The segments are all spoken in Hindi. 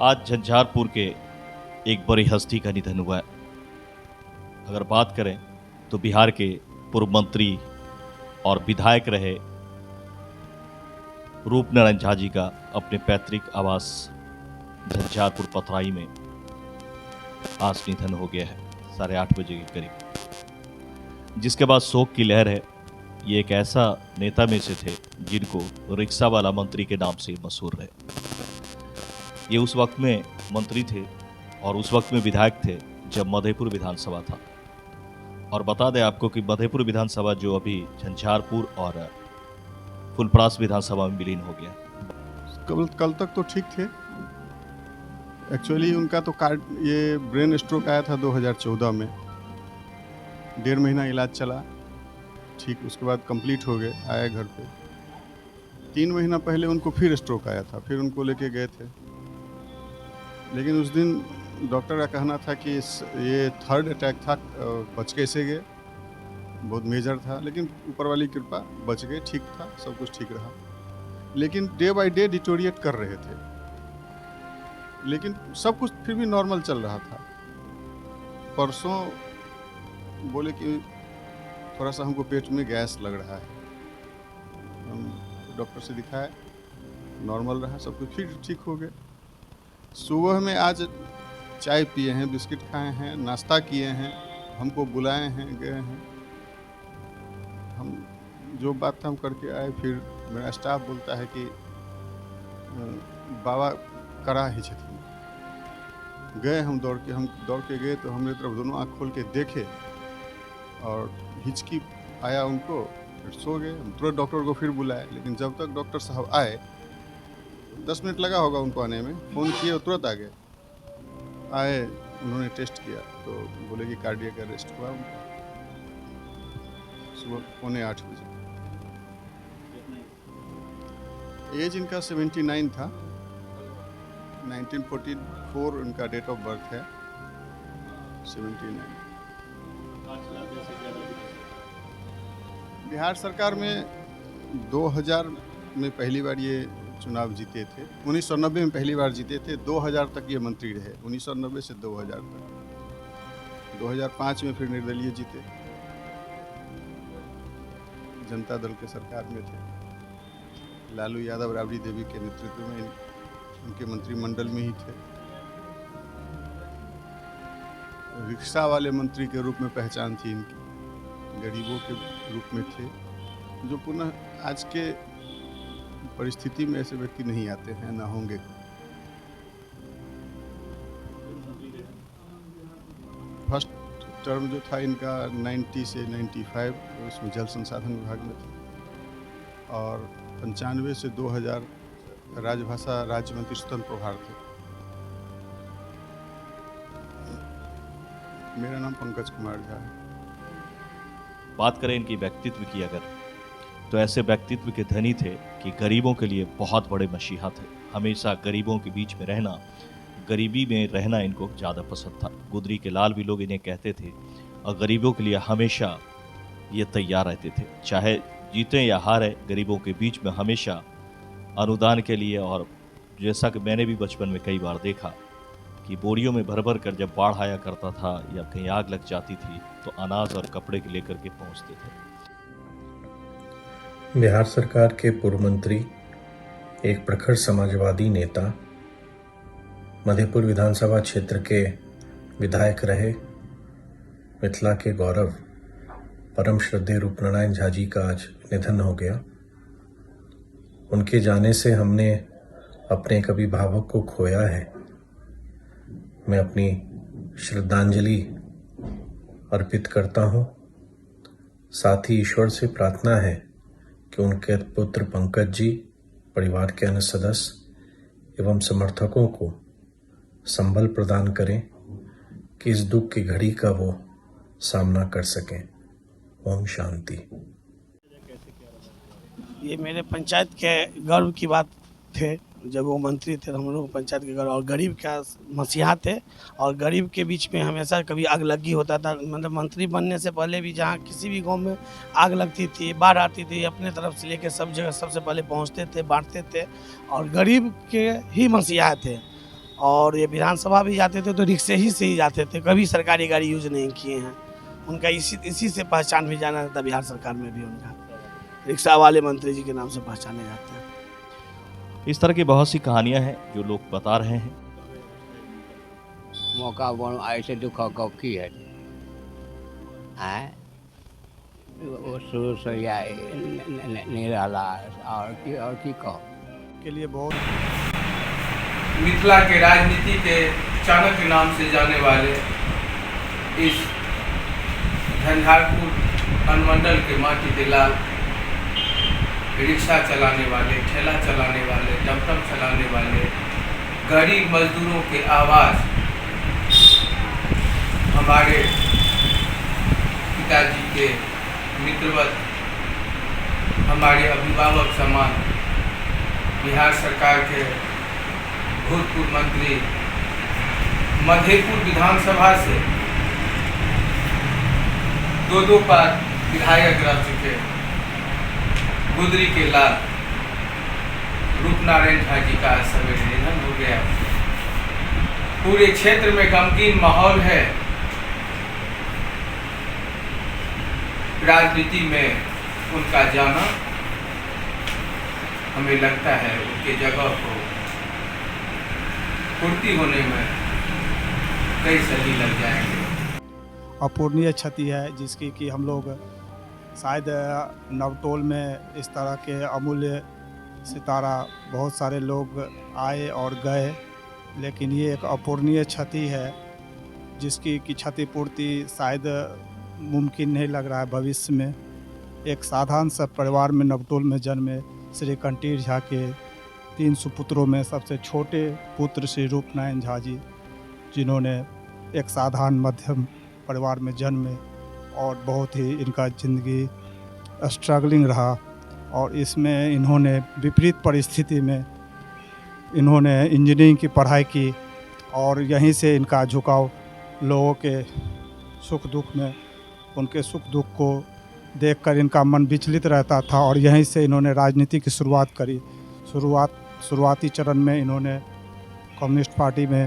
आज झंझारपुर के एक बड़ी हस्ती का निधन हुआ है। अगर बात करें तो बिहार के पूर्व मंत्री और विधायक रहे रूपनारायण झा जी का अपने पैतृक आवास झंझारपुर पथराई में आज निधन हो गया है 8:30 बजे के करीब, जिसके बाद शोक की लहर है। ये एक ऐसा नेता में से थे जिनको रिक्शा वाला मंत्री के नाम से मशहूर रहे। ये उस वक्त में मंत्री थे और उस वक्त में विधायक थे जब मधेपुर विधानसभा था। और बता दें आपको कि मधेपुर विधानसभा जो अभी झंझारपुर और फुलपरास विधानसभा में विलीन हो गया। कल तक तो ठीक थे। एक्चुअली उनका तो ये ब्रेन स्ट्रोक आया था 2014 में, 1.5 महीना इलाज चला, ठीक उसके बाद कंप्लीट हो गए, आए घर पे। 3 महीना पहले उनको फिर स्ट्रोक आया था, फिर उनको लेके गए थे। लेकिन उस दिन डॉक्टर का कहना था कि ये 3rd अटैक था, बच कैसे गए, बहुत मेजर था, लेकिन ऊपर वाली कृपा बच गए, ठीक था, सब कुछ ठीक रहा। लेकिन डे बाय डे डिटोरिएट कर रहे थे, लेकिन सब कुछ फिर भी नॉर्मल चल रहा था। परसों बोले कि थोड़ा सा हमको पेट में गैस लग रहा है, हम डॉक्टर से दिखाया, नॉर्मल रहा, सब कुछ फिर ठीक हो गए। सुबह में आज चाय पिए हैं, बिस्किट खाए हैं, नाश्ता किए हैं, हमको बुलाए हैं, गए हैं। हम जो बात हम करके आए, फिर मेरा स्टाफ बोलता है कि बाबा करा ही छथिन। गए हम दौड़ के गए तो हमने तरफ दोनों आँख खोल के देखे और हिचकी आया उनको, फिर सो गए। हम तुरंत डॉक्टर को फिर बुलाए, लेकिन जब तक डॉक्टर साहब आए, 10 मिनट लगा होगा उनको आने में, फ़ोन किए और तुरंत आ गए। आए, उन्होंने टेस्ट किया तो बोले कि कार्डियक अरेस्ट हुआ उनका, सुबह 7:45 बजे। एज इनका 79 था, 1944 उनका डेट ऑफ बर्थ है, 79। बिहार सरकार में 2000 में पहली बार ये चुनाव जीते थे, 1990 में पहली बार जीते थे, 2000 तक ये मंत्री रहे, 1990 से 2000 तक। 2005 में फिर निर्दलीय जीते, जनता दल के सरकार में थे। लालू यादव राबड़ी देवी के नेतृत्व में उनके मंत्रिमंडल में ही थे। रिक्शा वाले मंत्री के रूप में पहचान थी इनकी, गरीबों के रूप में थे, जो पुनः आज के परिस्थिति में ऐसे व्यक्ति नहीं आते हैं, ना होंगे। फर्स्ट टर्म जो था इनका 90 से 95, उसमें जल संसाधन विभाग में थे, और 95 से 2000 राजभाषा राज्य मंत्री स्वतंत्र प्रभार थे। मेरा नाम पंकज कुमार झा है। बात करें इनकी व्यक्तित्व की अगर, तो ऐसे व्यक्तित्व के धनी थे कि गरीबों के लिए बहुत बड़े मसीहा थे। हमेशा गरीबों के बीच में रहना, गरीबी में रहना इनको ज़्यादा पसंद था। गुदरी के लाल भी लोग इन्हें कहते थे, और गरीबों के लिए हमेशा ये तैयार रहते थे, चाहे जीते या हारे, गरीबों के बीच में हमेशा अनुदान के लिए। और जैसा कि मैंने भी बचपन में कई बार देखा कि बोरियों में भर भर कर जब बाढ़ आया करता था या कहीं आग लग जाती थी तो अनाज और कपड़े के लेकर के पहुंचते थे। बिहार सरकार के पूर्व मंत्री, एक प्रखर समाजवादी नेता, मधेपुर विधानसभा क्षेत्र के विधायक रहे, मिथिला के गौरव, परम श्रद्धेय रूपनारायण झा जी का आज निधन हो गया। उनके जाने से हमने अपने एक अभिभावक को खोया है। मैं अपनी श्रद्धांजलि अर्पित करता हूँ। साथ ही ईश्वर से प्रार्थना है कि उनके पुत्र पंकज जी, परिवार के अन्य सदस्य एवं समर्थकों को संबल प्रदान करें कि इस दुख की घड़ी का वो सामना कर सकें। ओम शांति। ये मेरे पंचायत के गर्व की बात थे, जब वो मंत्री थे हम लोग पंचायत के गर्व, और गरीब का मसीहा थे। और गरीब के बीच में हमेशा कभी आग लगी होता था, मतलब मंत्री बनने से पहले भी जहाँ किसी भी गांव में आग लगती थी, बाढ़ आती थी, अपने तरफ से लेके सब जगह सबसे पहले पहुंचते थे, बांटते थे, और गरीब के ही मसीहा थे। और ये विधानसभा भी जाते थे तो रिक्शे ही से ही जाते थे, कभी सरकारी गाड़ी यूज नहीं किए हैं। उनका इसी से पहचान भी जाना जाता, बिहार सरकार में भी उनका रिक्शा वाले मंत्री जी के नाम से पहचाने जाते हैं। इस तरह की बहुत सी कहानियां हैं जो लोग बता रहे हैं। मौका ऐसे दुख की है वो शुरू से या नहीं रहा और की कहो के लिए बहुत मिथिला के राजनीति के चाणक्य नाम से जाने वाले इस झंझारपुर अनुमंडल के माटी के लाल रिक्शा चलाने वाले, ठेला चलाने वाले, टमटम चलाने वाले गरीब मजदूरों के आवाज़ हमारे पिताजी के मित्रवत, हमारे अभिभावक समान बिहार सरकार के भूतपूर्व मंत्री, मधेपुर विधानसभा से दो बार विधायक रह चुके गुदरी के लाल रूपनारायण झा जी का सवेरे निधन हो गया। पूरे क्षेत्र में गमगीन माहौल है। राजनीति में उनका जाना हमें लगता है उनके जगह को पूर्ति होने में कई सदी लग जाएंगे। अपूर्णीय क्षति है जिसकी कि हम लोग शायद नवटोल में इस तरह के अमूल्य सितारा बहुत सारे लोग आए और गए, लेकिन ये एक अपूर्णीय क्षति है जिसकी की क्षतिपूर्ति शायद मुमकिन नहीं लग रहा है भविष्य में। एक साधारण सा परिवार में नवटोल में जन्मे श्री कंटीर झा के 3 सुपुत्रों में सबसे छोटे पुत्र श्री रूपनारायण झा जी, जिन्होंने एक साधारण मध्यम परिवार में जन्मे और बहुत ही इनका ज़िंदगी स्ट्रगलिंग रहा और इसमें इन्होंने विपरीत परिस्थिति में इन्होंने इंजीनियरिंग की पढ़ाई की और यहीं से इनका झुकाव लोगों के सुख दुख में, उनके सुख दुख को देखकर इनका मन विचलित रहता था और यहीं से इन्होंने राजनीति की शुरुआत करी। शुरुआती चरण में इन्होंने कम्युनिस्ट पार्टी में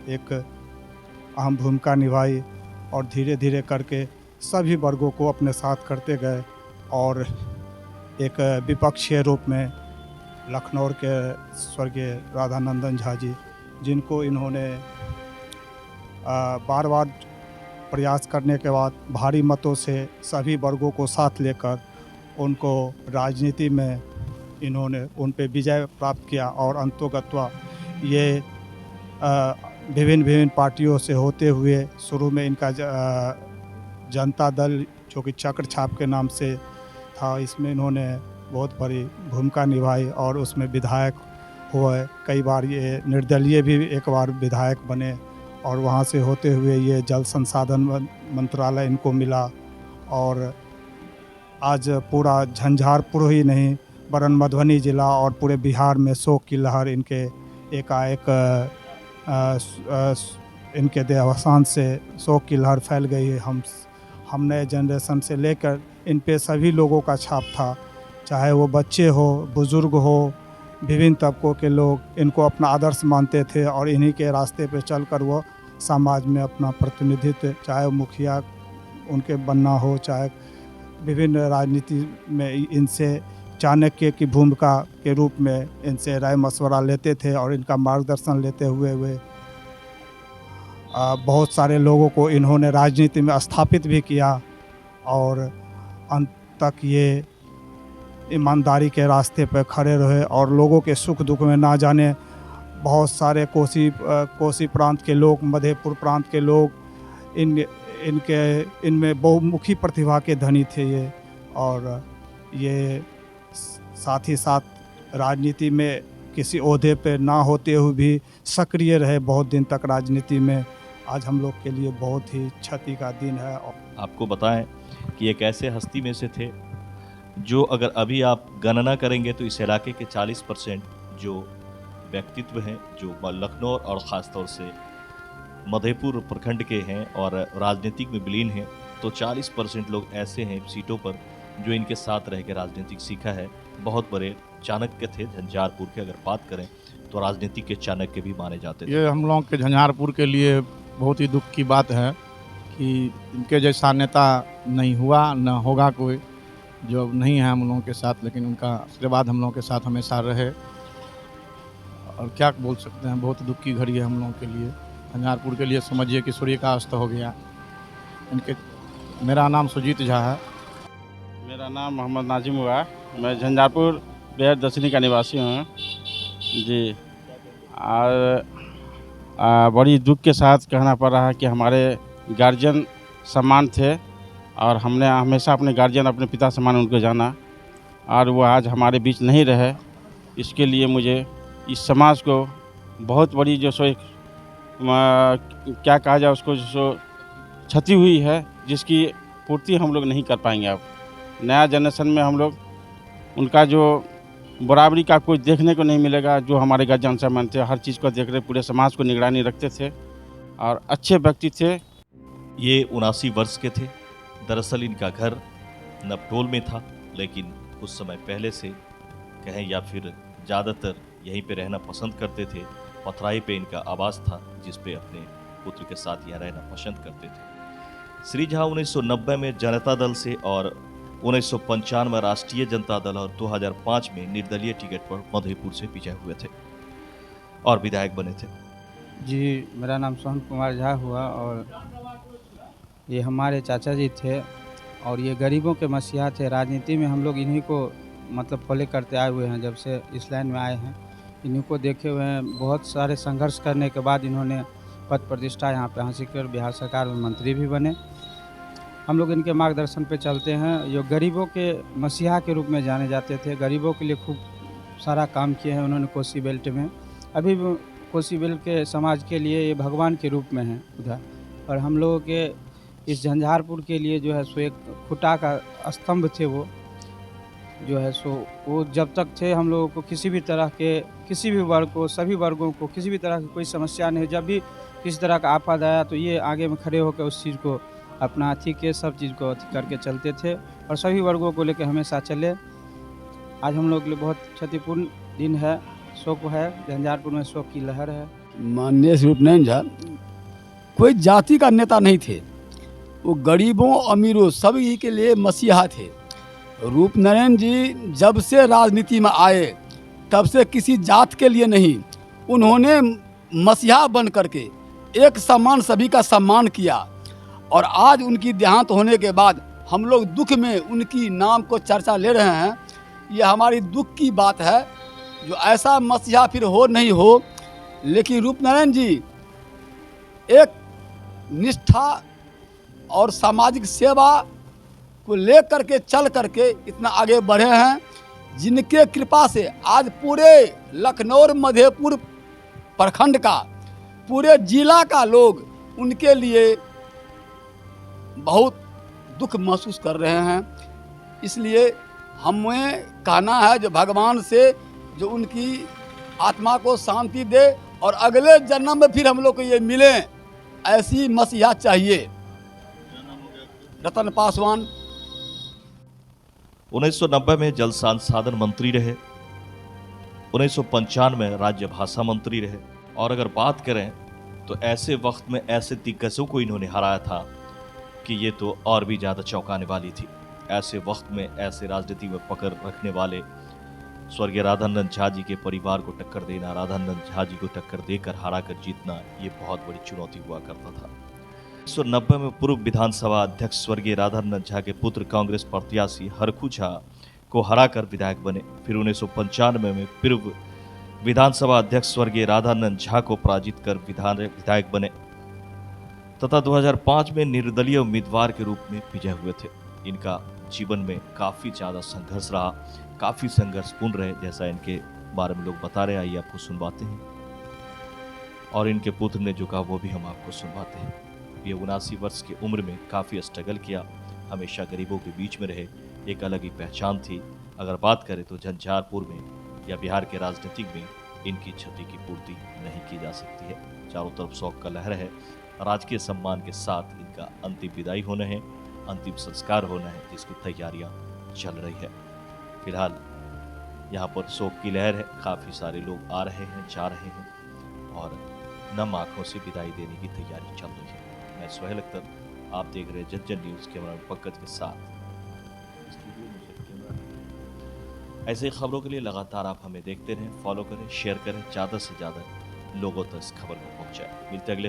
एक अहम भूमिका निभाई और धीरे धीरे करके सभी वर्गों को अपने साथ करते गए और एक विपक्षीय रूप में लखनऊ के स्वर्गीय राधानंदन झा जी, जिनको इन्होंने बार बार प्रयास करने के बाद भारी मतों से सभी वर्गों को साथ लेकर उनको राजनीति में इन्होंने उन पे विजय प्राप्त किया और अंतोगत्वा ये विभिन्न पार्टियों से होते हुए शुरू में इनका जनता दल जो कि चक्र छाप के नाम से था, इसमें इन्होंने बहुत बड़ी भूमिका निभाई और उसमें विधायक हुए। कई बार ये निर्दलीय भी एक बार विधायक बने और वहाँ से होते हुए ये जल संसाधन मंत्रालय इनको मिला और आज पूरा झंझारपुर ही नहीं वरन मधुबनी ज़िला और पूरे बिहार में शोक की लहर इनके एकाएक इनके देहावसान से शोक की लहर फैल गई है। हम नए जनरेशन से लेकर इन पे सभी लोगों का छाप था, चाहे वो बच्चे हो, बुज़ुर्ग हो, विभिन्न तबकों के लोग इनको अपना आदर्श मानते थे और इन्हीं के रास्ते पे चलकर वो समाज में अपना प्रतिनिधित्व, चाहे वो मुखिया उनके बनना हो, चाहे विभिन्न राजनीति में इनसे चाणक्य की भूमिका के रूप में इनसे राय मशवरा लेते थे और इनका मार्गदर्शन लेते हुए बहुत सारे लोगों को इन्होंने राजनीति में स्थापित भी किया और अंत तक ये ईमानदारी के रास्ते पर खड़े रहे और लोगों के सुख दुख में ना जाने बहुत सारे कोसी प्रांत के लोग, मधेपुर प्रांत के लोग इनमें बहुमुखी प्रतिभा के धनी थे ये और ये साथ ही साथ राजनीति में किसी ओहदे पे ना होते हुए भी सक्रिय रहे बहुत दिन तक राजनीति में। आज हम लोग के लिए बहुत ही क्षति का दिन है। आपको बताएं कि एक ऐसे हस्ती में से थे जो अगर अभी आप गणना करेंगे तो इस इलाके के 40% जो व्यक्तित्व हैं जो लखनऊ और ख़ासतौर से मधेपुर प्रखंड के हैं और राजनीतिक में विलीन हैं, तो 40% लोग ऐसे हैं सीटों पर जो इनके साथ रह के राजनीतिक सीखा है बहुत बड़े चाणक्य थे झंझारपुर के। अगर बात करें तो राजनीति के चाणक्य भी माने जाते थे। ये हम लोग के झंझारपुर के लिए बहुत ही दुख की बात है कि इनके जैसा नेता नहीं हुआ, न होगा कोई, जो नहीं है हम लोगों के साथ, लेकिन उनका आशीर्वाद हम लोगों के साथ हमेशा रहे। और क्या बोल सकते हैं, बहुत दुख की घड़ी है हम लोगों के लिए, झंझारपुर के लिए। समझिए कि सूर्य का अस्त हो गया इनके। मेरा नाम सुजीत झा है। मेरा नाम मोहम्मद नाजिम हुआ। मैं झंझारपुर बेहद दसनी का निवासी हूँ जी। और बड़ी दुख के साथ कहना पड़ रहा है कि हमारे गार्जियन समान थे और हमने हमेशा अपने गार्जियन, अपने पिता समान उनको जाना, और वो आज हमारे बीच नहीं रहे। इसके लिए मुझे इस समाज को बहुत बड़ी जो सो क्या कहा जाए उसको, जो क्षति हुई है, जिसकी पूर्ति हम लोग नहीं कर पाएंगे। अब नया जनरेशन में हम लोग उनका जो बराबरी का कोई देखने को नहीं मिलेगा। जो हमारे गार्जियन समान थे, हर चीज़ को देख रहे, पूरे समाज को निगरानी रखते थे और अच्छे व्यक्ति थे। ये 79 वर्ष के थे। दरअसल इनका घर नपटोल में था, लेकिन कुछ समय पहले से कहें या फिर ज़्यादातर यहीं पे रहना पसंद करते थे। पथराई पे इनका आवास था, जिस पे अपने पुत्र के साथ यहाँ रहना पसंद करते थे। श्री झा 1990 में जनता दल से और 1995 में राष्ट्रीय जनता दल और 2005 में निर्दलीय टिकट पर मधेपुर से विजय हुए थे और विधायक बने थे। जी, मेरा नाम सोहन कुमार झा हुआ और ये हमारे चाचा जी थे और ये गरीबों के मसीहा थे। राजनीति में हम लोग इन्हीं को मतलब फॉलो करते आए हुए हैं, जब से इस लाइन में आए हैं इन्हीं को देखे हुए हैं। बहुत सारे संघर्ष करने के बाद इन्होंने पद प्रतिष्ठा यहाँ पे हासिल कर बिहार सरकार में मंत्री भी बने। हम लोग इनके मार्गदर्शन पे चलते हैं। ये गरीबों के मसीहा के रूप में जाने जाते थे। गरीबों के लिए खूब सारा काम किए हैं उन्होंने कोसी बेल्ट में। अभी भी कोसी बेल्ट के समाज के लिए ये भगवान के रूप में हैं उधर। और हम लोगों के इस झंझारपुर के लिए जो है सो एक खुटा का स्तंभ थे। वो जो है सो वो जब तक थे हम लोगों को किसी भी तरह के, किसी भी वर्ग को, सभी वर्गों को किसी भी तरह की कोई समस्या नहीं। जब भी किसी तरह का आपद आया तो ये आगे में खड़े होकर उस चीज़ को अपना अथी के सब चीज़ को अथी करके चलते थे और सभी वर्गों को लेकर हमेशा चले। आज हम लोग के लिए बहुत क्षतिपूर्ण दिन है, शोक है। झंझारपुर में शोक की लहर है। माननीय श्री रूपनारायण झा कोई जाति का नेता नहीं थे। वो गरीबों अमीरों सभी के लिए मसीहा थे। रूपनारायण जी जब से राजनीति में आए तब से किसी जात के लिए नहीं, उन्होंने मसीहा बन करके एक समान सभी का सम्मान किया। और आज उनकी देहांत होने के बाद हम लोग दुख में उनकी नाम को चर्चा ले रहे हैं। ये हमारी दुख की बात है। जो ऐसा मसीहा फिर हो नहीं हो, लेकिन रूपनारायण जी एक निष्ठा और सामाजिक सेवा को लेकर के चल करके इतना आगे बढ़े हैं, जिनके कृपा से आज पूरे लखनऊ मधेपुर प्रखंड का, पूरे जिला का लोग उनके लिए बहुत दुख महसूस कर रहे हैं। इसलिए हमें कहना है जो भगवान से जो उनकी आत्मा को शांति दे और अगले जन्म में फिर हम लोग को ये मिले, ऐसी मसीहा चाहिए। रतन पासवान 1990 में जल संसाधन मंत्री रहे, 1995 में राज्य भाषा मंत्री रहे। और अगर बात करें तो ऐसे वक्त में ऐसे दिग्गजों को इन्होंने हराया था कि ये तो और भी ज़्यादा चौंकाने वाली थी। ऐसे वक्त में ऐसे राजनीति में पकड़ रखने वाले स्वर्गीय राधानंद झा जी के परिवार को टक्कर देना, राधानंद झा जी को टक्कर देकर हरा कर जीतना, ये बहुत बड़ी चुनौती हुआ करता था। 1990 में पूर्व विधानसभा अध्यक्ष स्वर्गीय राधानंद झा के पुत्र कांग्रेस प्रत्याशी हरखू झा को हराकर विधायक बने। फिर 1995 में पूर्व विधानसभा अध्यक्ष स्वर्गीय राधानंद झा को पराजित कर विधायक बने तथा 2005 में निर्दलीय उम्मीदवार के रूप में विजय हुए थे। इनका जीवन में काफ़ी ज़्यादा संघर्ष रहा, काफ़ी संघर्षपूर्ण रहे, जैसा इनके बारे में लोग बता रहे। आइए आपको सुनवाते हैं और इनके पुत्र ने जो कहा वो भी हम आपको सुनवाते हैं। ये 79 वर्ष की उम्र में काफ़ी स्ट्रगल किया, हमेशा गरीबों के बीच में रहे, एक अलग ही पहचान थी। अगर बात करें तो झंझारपुर में या बिहार के राजनीतिक में इनकी क्षति की पूर्ति नहीं की जा सकती है। चारों तरफ शोक का लहर है। राजकीय सम्मान के साथ इनका अंतिम विदाई होना है, अंतिम संस्कार होना है, जिसकी तैयारियां चल रही है। फिलहाल यहाँ पर शोक की लहर है, काफ़ी सारे लोग आ रहे हैं, जा रहे हैं और नम आंखों से विदाई देने की तैयारी चल रही है। मैं सुहेल अख्तर, आप देख रहे हैं जन न्यूज़, कैमरा पंकज के साथ। ऐसे खबरों के लिए लगातार आप हमें देखते रहें, फॉलो करें, शेयर करें, ज़्यादा से ज़्यादा लोगों तक इस खबर को पहुँचाएं। मिलते अगले